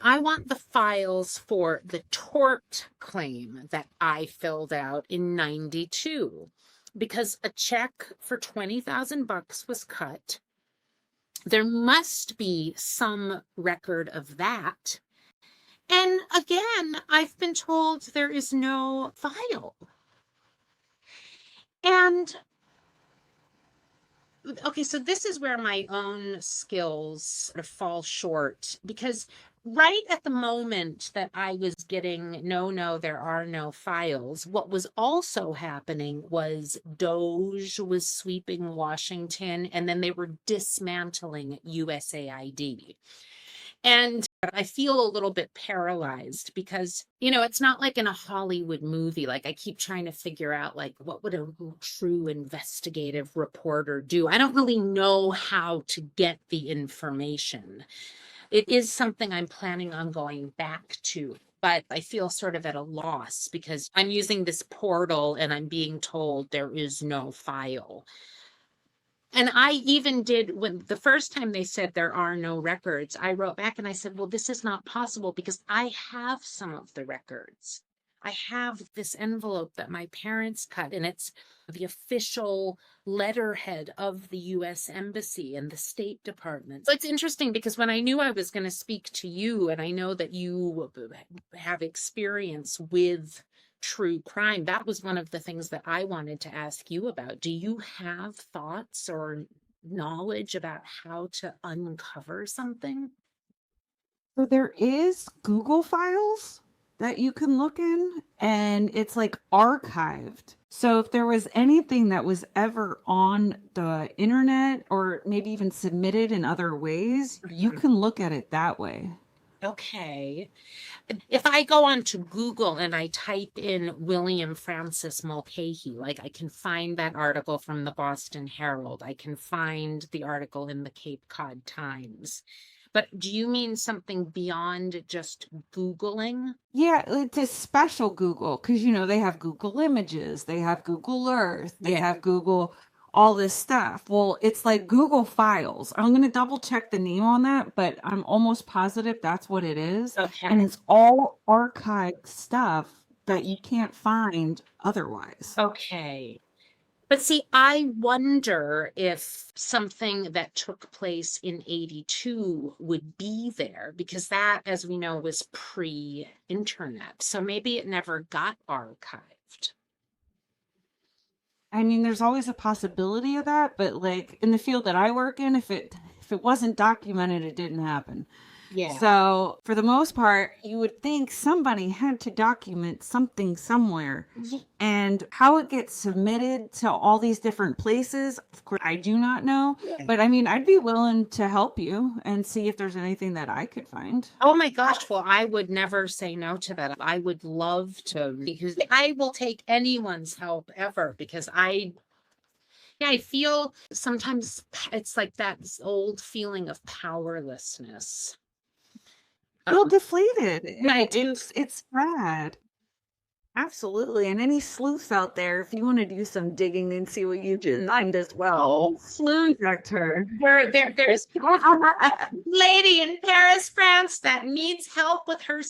I want the files for the tort claim that I filled out in 92 because a check for 20,000 bucks was cut. There must be some record of that. And again, I've been told there is no file. And okay, so this is where my own skills sort of fall short because right at the moment that I was getting no, there are no files, what was also happening was Doge was sweeping Washington and then they were dismantling USAID. And I feel a little bit paralyzed because, it's not like in a Hollywood movie. Like I keep trying to figure out like what would a true investigative reporter do? I don't really know how to get the information. It is something I'm planning on going back to, but I feel sort of at a loss because I'm using this portal and I'm being told there is no file. And I even did when the first time they said there are no records, I wrote back and I said, well, this is not possible because I have some of the records. I have this envelope that my parents cut, and it's the official letterhead of the US Embassy and the State Department. So it's interesting because when I knew I was going to speak to you, and I know that you have experience with true crime, that was one of the things that I wanted to ask you about. Do you have thoughts or knowledge about how to uncover something? So there is Google files that you can look in, and it's like archived. So if there was anything that was ever on the internet or maybe even submitted in other ways, you can look at it that way. Okay. If I go on to Google and I type in William Francis Mulcahy, like I can find that article from the Boston Herald, I can find the article in the Cape Cod Times. But do you mean something beyond just Googling? Yeah, it's a special Google because they have Google Images, they have Google Earth, they have Google all this stuff. Well, it's like Google Files. I'm going to double check the name on that, but I'm almost positive that's what it is. Okay. And it's all archived stuff that you can't find otherwise. Okay. But see, I wonder if something that took place in 82 would be there because that, as we know, was pre-internet. So maybe it never got archived. I mean, there's always a possibility of that, but like in the field that I work in, if it wasn't documented, it didn't happen. Yeah. So for the most part, you would think somebody had to document something somewhere. And how it gets submitted to all these different places, of course, I do not know. Yeah. But I mean, I'd be willing to help you and see if there's anything that I could find. Oh my gosh. Well, I would never say no to that. I would love to because I will take anyone's help ever because I feel sometimes it's like that old feeling of powerlessness. Feel deflated. I do. It's sad. Absolutely. And any sleuths out there, if you want to do some digging and see what you can find as well, sleuth her. There's a lady in Paris, France that needs help with her